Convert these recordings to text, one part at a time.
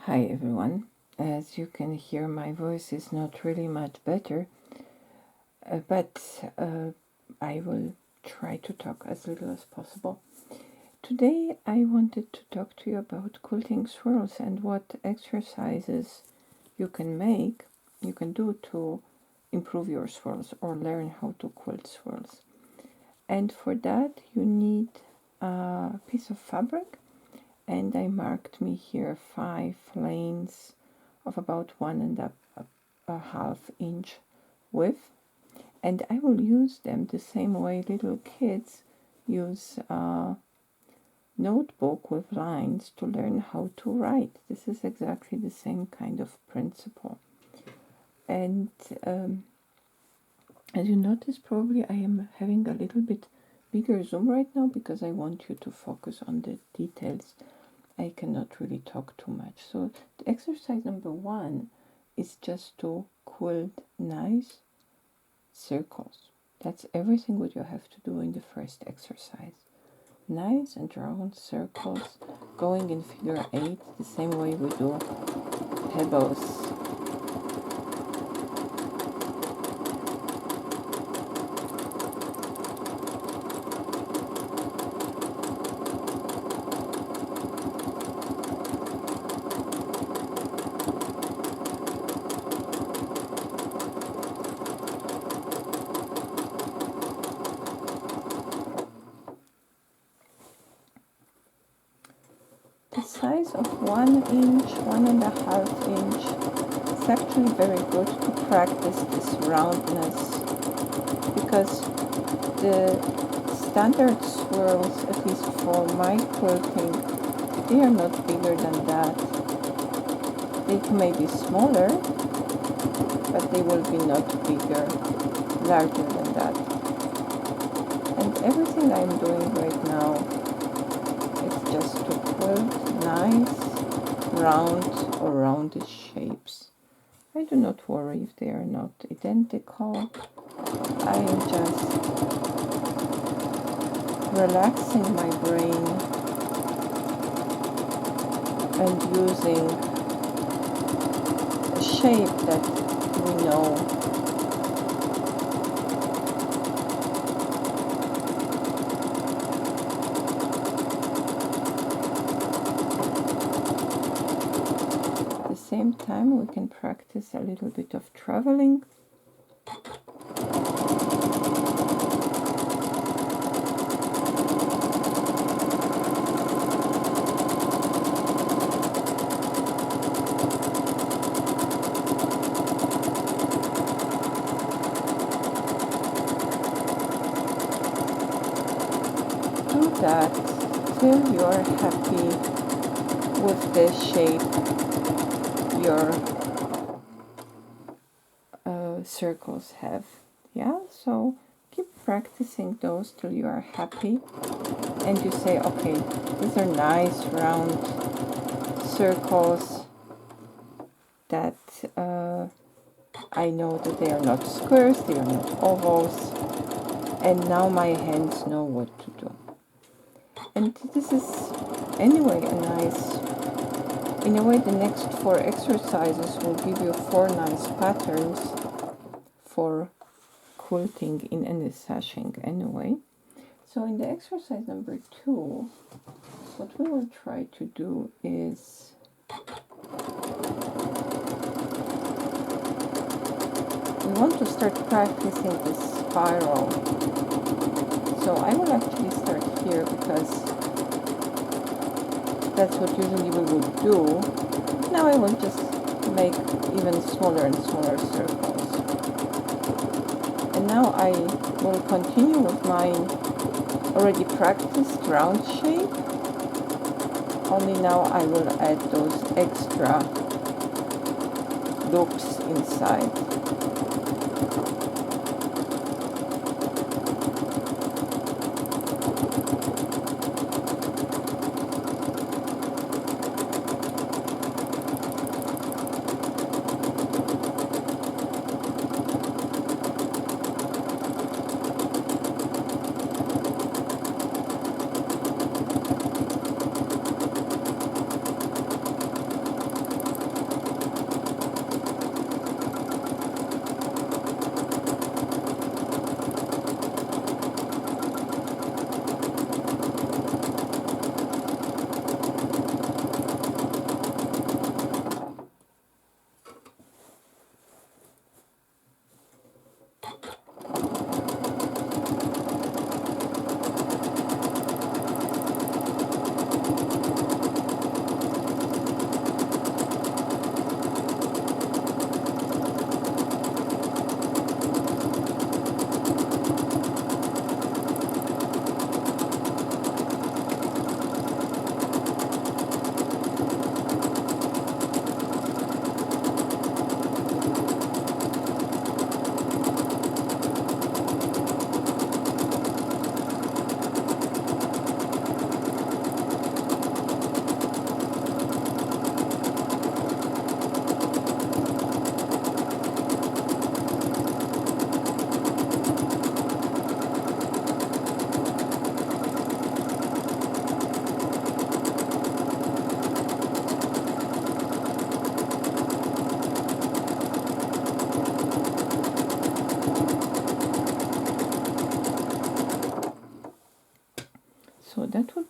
Hi everyone. As you can hear, my voice is not really much better, but I will try to talk as little as possible. Today I wanted to talk to you about quilting swirls and what exercises you can do to improve your swirls or learn how to quilt swirls. And for that you need a piece of fabric, and I marked me here 5 lanes of about 1.5 inch width, and I will use them the same way little kids use a notebook with lines to learn how to write. This is exactly the same kind of principle. And as you notice, probably I am having a little bit bigger zoom right now because I want you to focus on the details. I cannot really talk too much. So the exercise number 1 is just to quilt nice circles. That's everything what you have to do in the first exercise. Nice and round circles going in figure 8, the same way we do pebbles. The size of 1 inch, 1.5 inch is actually very good to practice this roundness, because the standard swirls, at least for my quilting, they are not bigger than that. They may be smaller, but they will be not bigger, larger than that. And everything I'm doing right now is just to quilt nice, round or roundish shapes. I do not worry if they are not identical. I am just relaxing my brain and using a shape that we know. Same time we can practice a little bit of traveling. Do that till you are happy with the shape your circles have. Yeah, so keep practicing those till you are happy and you say, okay, these are nice round circles that I know that they are not squares, they are not ovals, and now my hands know what to do. And this is anyway a nice, in a way the next 4 exercises will give you 4 nice patterns for quilting in any sashing anyway. So in the exercise number 2, what we will try to do is we want to start practicing this spiral. So I will actually start here because that's what usually we would do. Now I will just make even smaller and smaller circles. And now I will continue with my already practiced round shape, only now I will add those extra loops inside.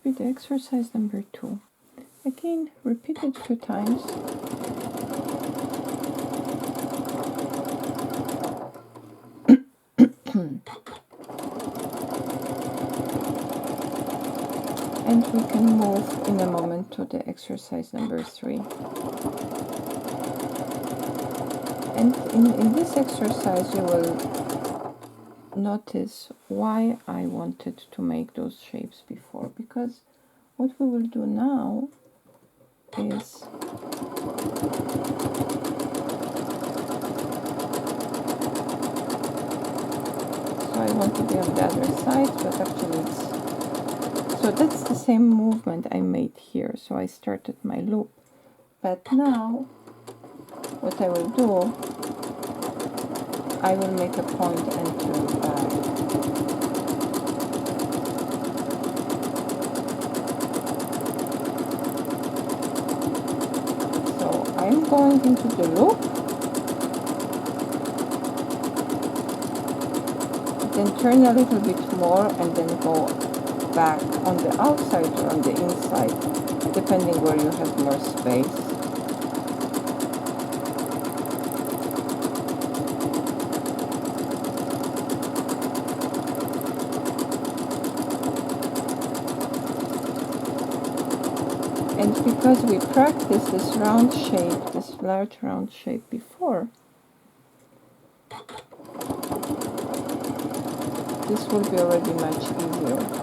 be the exercise number 2. Again, repeat it a few times. And we can move in a moment to the exercise number 3. And in this exercise you will notice why I wanted to make those shapes before, because what we will do now is so I want to be on the other side, but actually it's so that's the same movement I made here. So I started my loop, but now what I will do, I will make a point and turn back. So I'm going into the loop, then turn a little bit more and then go back on the outside or on the inside, depending where you have more space. And because we practiced this round shape, this large round shape before, this will be already much easier.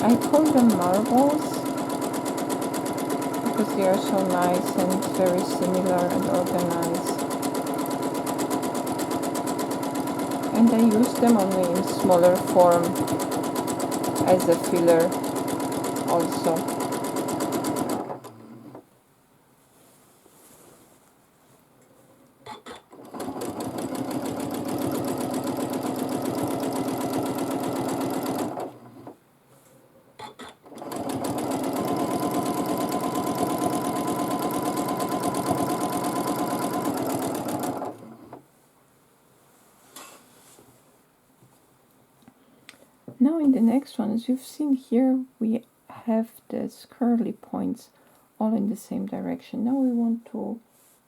I call them marbles because they are so nice and very similar and organized. And I use them only in smaller form as a filler also. Now in the next one, as you've seen here, we have these curly points all in the same direction. Now we want to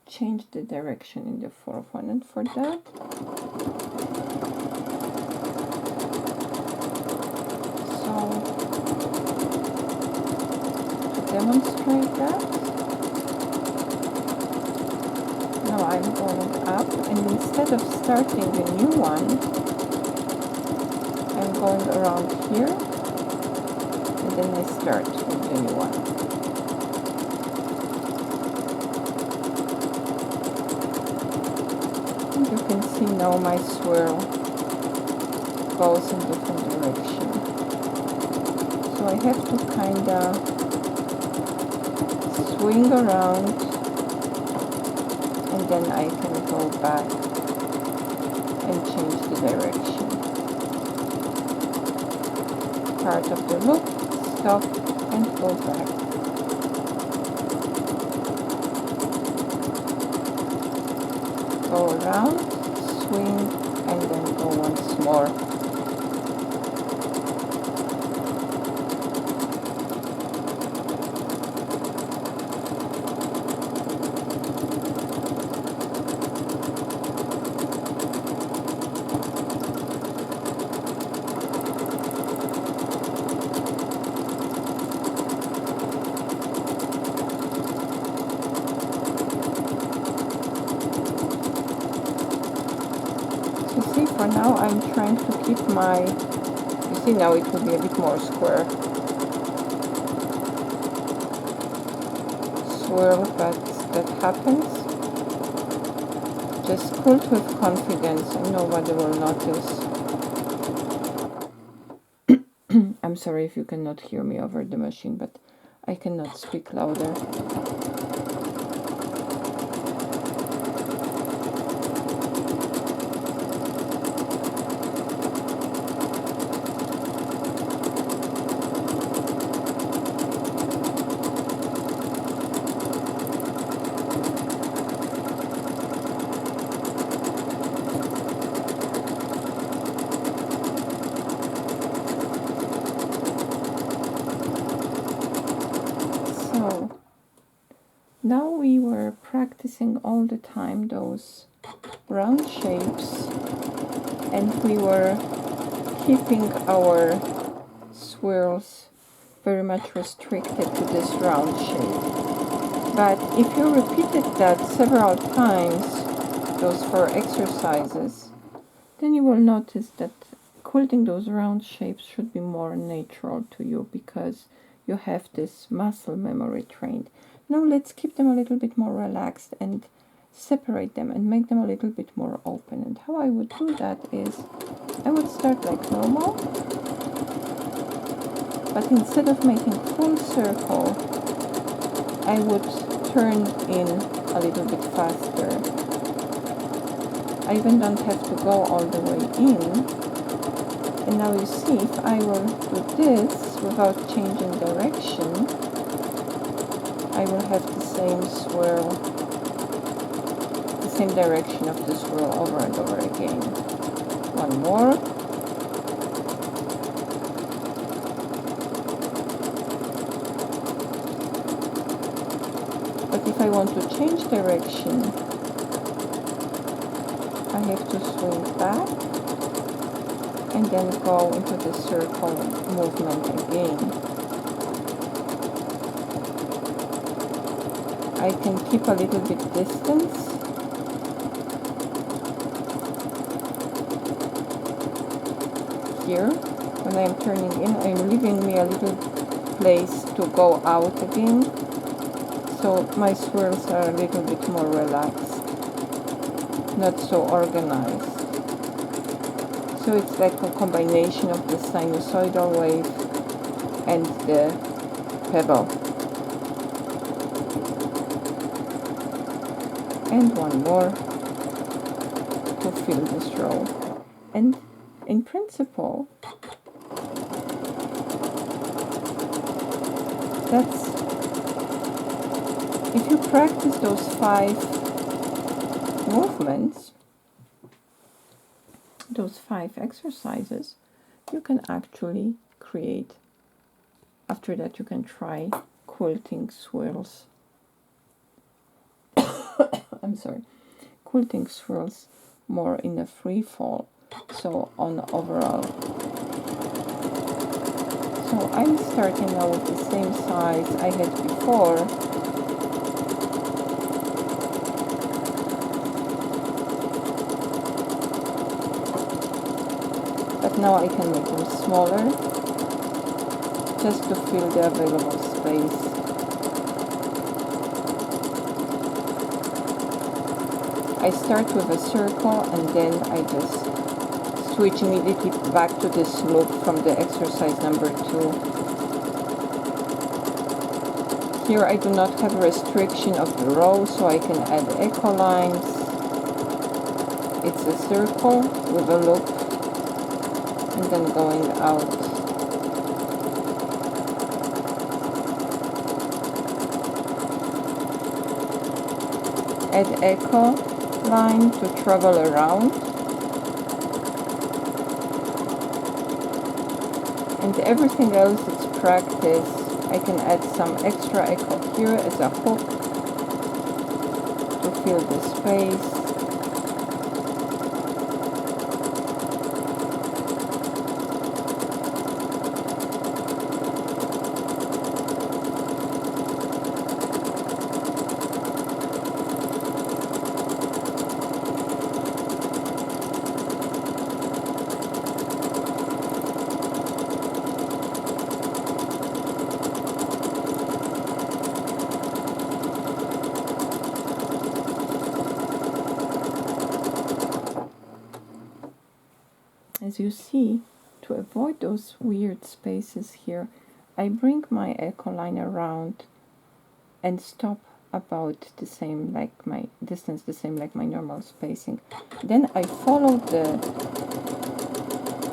change the direction in the fourth one, and for that to demonstrate that, now I'm going up, and instead of starting a new one, I'm going around here, and then I start with the new one. And you can see now my swirl goes in different direction. So I have to kinda swing around, and then I can go back and change the direction. Part of the loop, stop and go back. Go around, swing, and then go once more. now I'm trying to keep my, you see now it will be a bit more square. Swirl, but that happens. Just quilt with confidence and nobody will notice. I'm sorry if you cannot hear me over the machine, but I cannot speak louder. So now we were practicing all the time those round shapes, and we were keeping our swirls very much restricted to this round shape. But if you repeated that several times, those 4 exercises, then you will notice that quilting those round shapes should be more natural to you because you have this muscle memory trained. Now let's keep them a little bit more relaxed and separate them and make them a little bit more open. And how I would do that is I would start like normal, but instead of making full circle, I would turn in a little bit faster. I even don't have to go all the way in. And now you see, if I will do this without changing direction, I will have the same swirl, the same direction of the swirl over and over again. One more. But if I want to change direction, I have to swing back and then go into the circle movement again. I can keep a little bit distance. Here, when I'm turning in, I'm leaving me a little place to go out again. So my swirls are a little bit more relaxed, not so organized. So it's like a combination of the sinusoidal wave and the pebble. And one more to fill this row. And in principle, that's, if you practice those 5 movements, those 5 exercises, you can actually create, after that you can try quilting swirls. I'm sorry, quilting swirls more in a free fall, so on overall. So I'm starting now with the same size I had before. But now I can make them smaller, just to fill the available space. I start with a circle and then I just switch immediately back to this loop from the exercise number 2. Here I do not have a restriction of the row, so I can add echo lines. It's a circle with a loop and then going out. Add echo line to travel around, and everything else is practice. I can add some extra echo here as a hook to fill the space. as you see, to avoid those weird spaces here, I bring my echo line around and stop about the same, like my distance, the same like my normal spacing. Then I follow the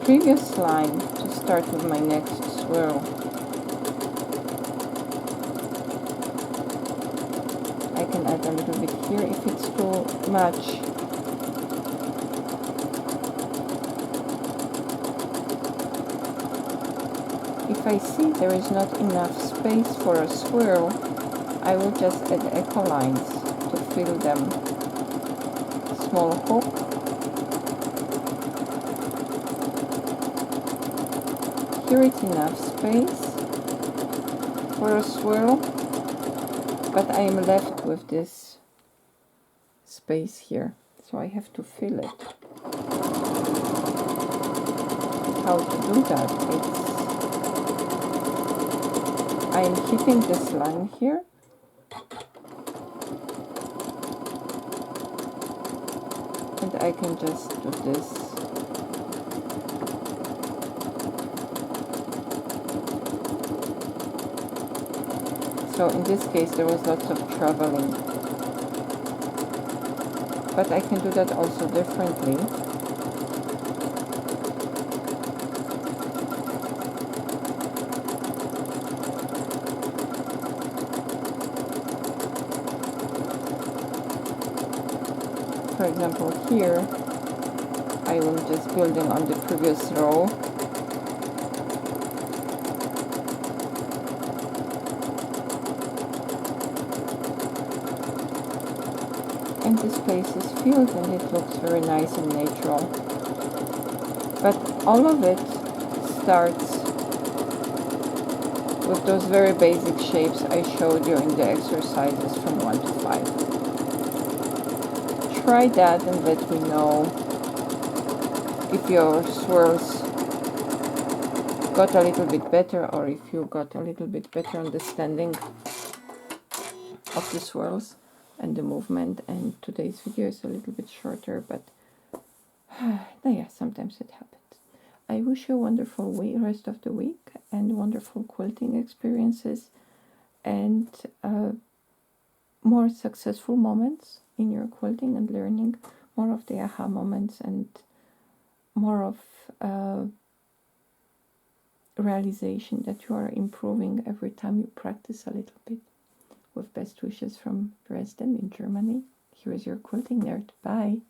previous line to start with my next swirl. I can add a little bit here if it's too much. If I see there is not enough space for a swirl, I will just add echo lines to fill them. Small hook. Here it's enough space for a swirl, but I am left with this space here, so I have to fill it. How to do that? I am keeping this line here, and I can just do this. So in this case there was lots of traveling, but I can do that also differently. For example, here I am just building on the previous row, and the space is filled and it looks very nice and natural. But all of it starts with those very basic shapes I showed you in the exercises from 1 to 5. Try that and let me know if your swirls got a little bit better, or if you got a little bit better understanding of the swirls and the movement. And today's video is a little bit shorter, but yeah, sometimes it happens. I wish you a wonderful rest of the week and wonderful quilting experiences and more successful moments in your quilting and learning, more of the aha moments and more of realization that you are improving every time you practice a little bit. With best wishes from Dresden in Germany. Here is your quilting nerd. Bye.